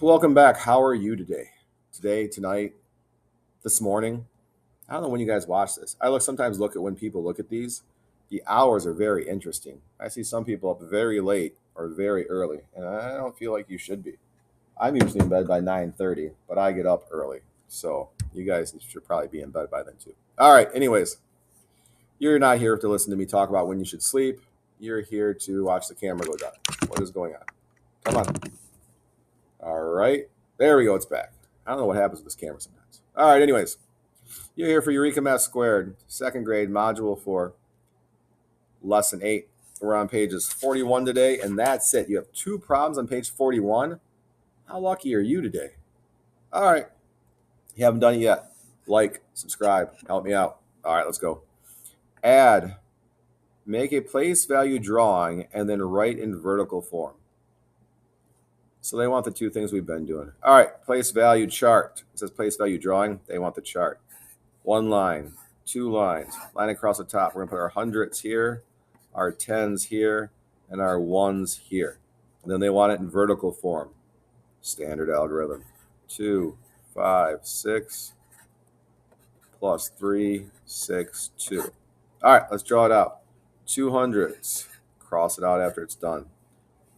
Welcome back. How are you today? Today, tonight, this morning? I don't know when you guys watch this. Sometimes look at when people look at these. The hours are very interesting. I see some people up very late or very early, and I don't feel like you should be. I'm usually in bed by 9:30, but I get up early. So you guys should probably be in bed by then too. All right, anyways, you're not here to listen to me talk about when you should sleep. You're here to watch the camera go down. What is going on? Come on. All right. There we go. It's back. I don't know what happens with this camera sometimes. All right. Anyways, you're here for Eureka Math Squared, second grade, module 4, lesson 8. We're on pages 41 today, and that's it. You have 2 problems on page 41. How lucky are you today? All right. You haven't done it yet. Like, subscribe, help me out. All right, let's go. Add. Make a place value drawing and then write in vertical form. So they want the 2 things we've been doing. All right, place value chart. It says place value drawing. They want the chart. 1 line, 2 lines, line across the top. We're going to put our hundreds here, our tens here, and our ones here. And then they want it in vertical form. Standard algorithm. 2, 5, 6, plus 3, 6, 2. All right, let's draw it out. 2 hundreds. Cross it out after it's done.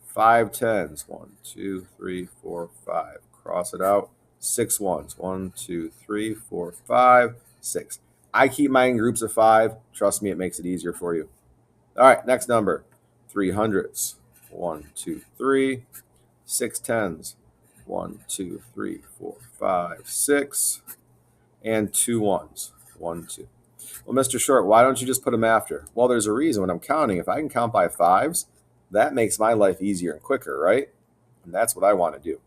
5 tens. 1, 2, 3, 4, 5. Cross it out. 6 ones. 1, 2, 3, 4, 5, 6. I keep mine in groups of 5. Trust me, it makes it easier for you. All right, next number. 3 hundreds. 1, 2, 3. 6 tens. 1, 2, 3, 4, 5, 6. And 2 ones. 1, 2. Well, Mr. Short, why don't you just put them after? Well, there's a reason. When I'm counting, if I can count by 5s, that makes my life easier and quicker, right? And that's what I want to do.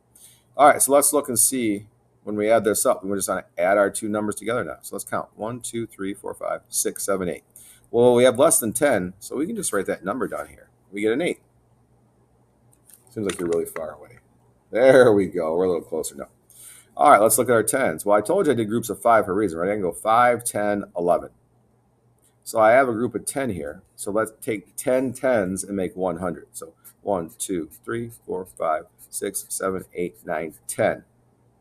All right, so let's look and see when we add this up. We're just going to add our 2 numbers together now. So let's count. 1, 2, 3, 4, 5, 6, 7, 8. Well, we have less than 10, so we can just write that number down here. We get an 8. Seems like you're really far away. There we go. We're a little closer now. All right, let's look at our tens. Well, I told you I did groups of 5 for a reason, right? I can go 5, 10, 11. So I have a group of 10 here. So let's take 10 tens and make 100. So 1, 2, 3, 4, 5, 6, 7, 8, 9, 10.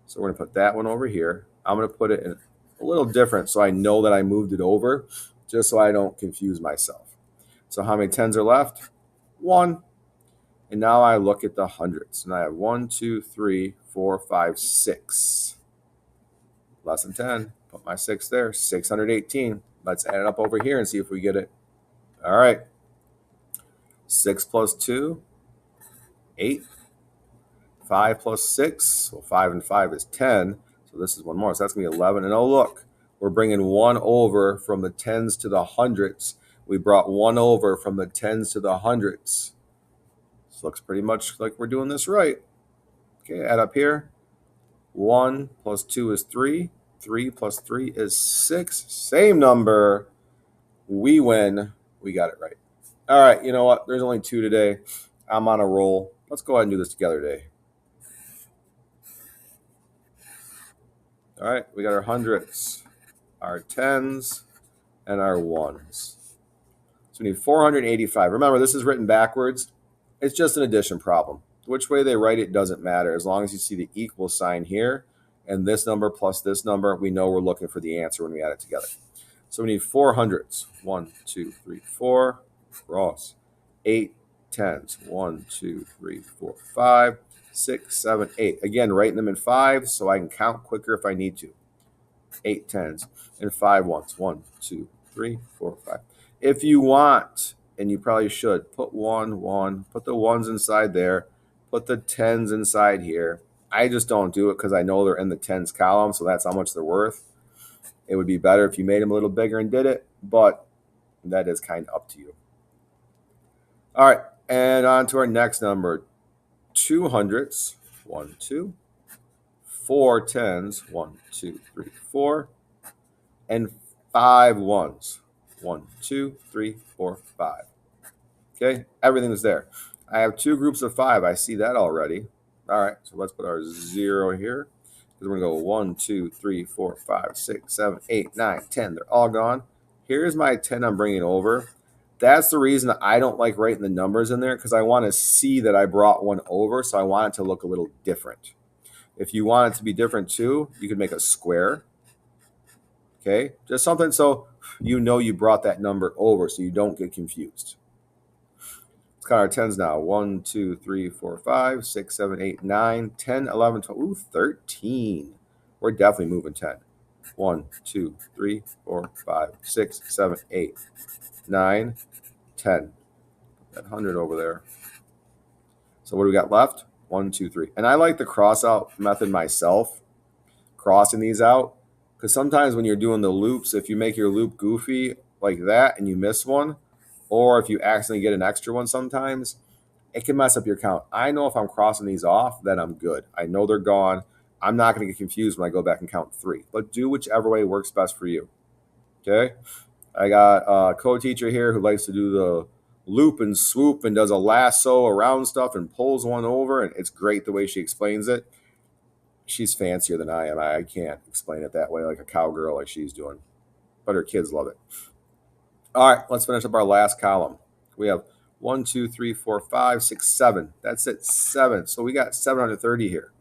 So we're going to put that one over here. I'm going to put it in a little different so I know that I moved it over, just so I don't confuse myself. So how many tens are left? 1. And now I look at the hundreds. And I have 1, 2, 3, 4, 5, 6. Less than 10. Put my 6 there. 618. Let's add it up over here and see if we get it. All right. 6 plus 2, 8. 5 plus 6, well, 5 and 5 is 10. So this is one more. So that's going to be 11. And oh, look, we're bringing 1 over from the tens to the hundreds. We brought 1 over from the tens to the hundreds. This looks pretty much like we're doing this right. Okay, add up here. 1 plus 2 is 3. 3 plus 3 is 6. Same number. We win. We got it right. All right, you know what? There's only 2 today. I'm on a roll. Let's go ahead and do this together today. All right, we got our hundreds, our tens, and our ones. So we need 485. Remember, this is written backwards. It's just an addition problem. Which way they write it doesn't matter. As long as you see the equal sign here and this number plus this number, we know we're looking for the answer when we add it together. So we need 4 hundreds. 1, 2, 3, 4. Cross. 8 tens. 1, 2, 3, 4, 5. 6, 7, 8. Again, writing them in 5 so I can count quicker if I need to. 8 tens and 5 ones. 1, 2, 3, 4, 5. If you want, and you probably should, put 1, 1. Put the ones inside there. Put the tens inside here. I just don't do it because I know they're in the tens column, so that's how much they're worth. It would be better if you made them a little bigger and did it, but that is kind of up to you. All right, and on to our next number. 2 hundreds. 1, 2. 4 tens. 1, 2, 3, 4. And 5 ones. 1, 2, 3, 4, 5. Okay, everything is there. I have 2 groups of 5. I see that already. All right, so let's put our 0 here. Because we're going to go 1, 2, 3, 4, 5, 6, 7, 8, 9, 10. They're all gone. Here's my 10 I'm bringing over. That's the reason that I don't like writing the numbers in there, because I want to see that I brought 1 over, so I want it to look a little different. If you want it to be different too, you could make a square. Okay, just something so you know you brought that number over so you don't get confused. Let's count our tens now. 1, 2, 3, 4, 5, 6, 7, 8, 9, 10, 11, 12. Ooh, 13. We're definitely moving 10. 1, 2, 3, 4, 5, 6, 7, 8, 9, 10. That 100 over there. So what do we got left? 1, 2, 3. And I like the cross out method myself, crossing these out. Because sometimes when you're doing the loops, if you make your loop goofy like that and you miss one, or if you accidentally get an extra one sometimes, it can mess up your count. I know if I'm crossing these off, then I'm good. I know they're gone. I'm not going to get confused when I go back and count 3. But do whichever way works best for you. Okay? I got a co-teacher here who likes to do the loop and swoop and does a lasso around stuff and pulls one over, and it's great the way she explains it. She's fancier than I am. I can't explain it that way like a cowgirl like she's doing. But her kids love it. All right, let's finish up our last column. We have 1, 2, 3, 4, 5, 6, 7. That's it, 7. So we got 730 here.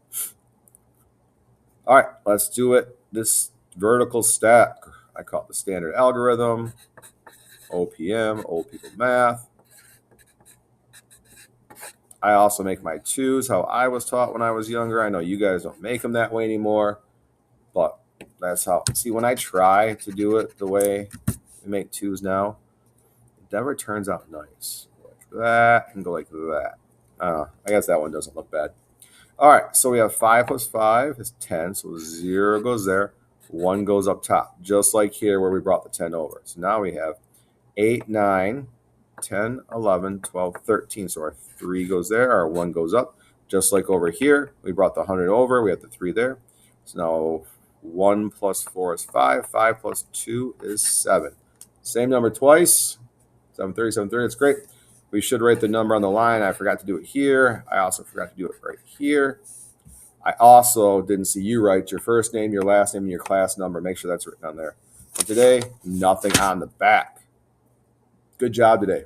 All right, let's do it. This vertical stack, I call it the standard algorithm, OPM, old people math. I also make my 2s how I was taught when I was younger. I know you guys don't make them that way anymore, but that's how. See, when I try to do it the way we make 2s now, it never turns out nice. Like that and go like that. I guess that one doesn't look bad. All right, so we have 5 plus 5 is 10, so 0 goes there. 1 goes up top, just like here where we brought the 10 over. So now we have 8, 9, 10, 11, 12, 13. So our 3 goes there, our 1 goes up. Just like over here, we brought the 100 over, we have the 3 there. So now 1 plus 4 is 5, 5 plus 2 is 7. Same number twice, 730, 730, that's great. We should write the number on the line. I forgot to do it here. I also forgot to do it right here. I also didn't see you write your first name, your last name, and your class number. Make sure that's written on there. And today, nothing on the back. Good job today.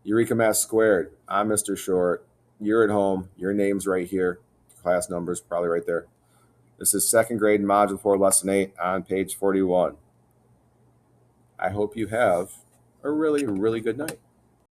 Eureka Math Squared. I'm Mr. Short. You're at home. Your name's right here. Class number's probably right there. This is 2nd grade Module 4, Lesson 8 on page 41. I hope you have a really, really good night.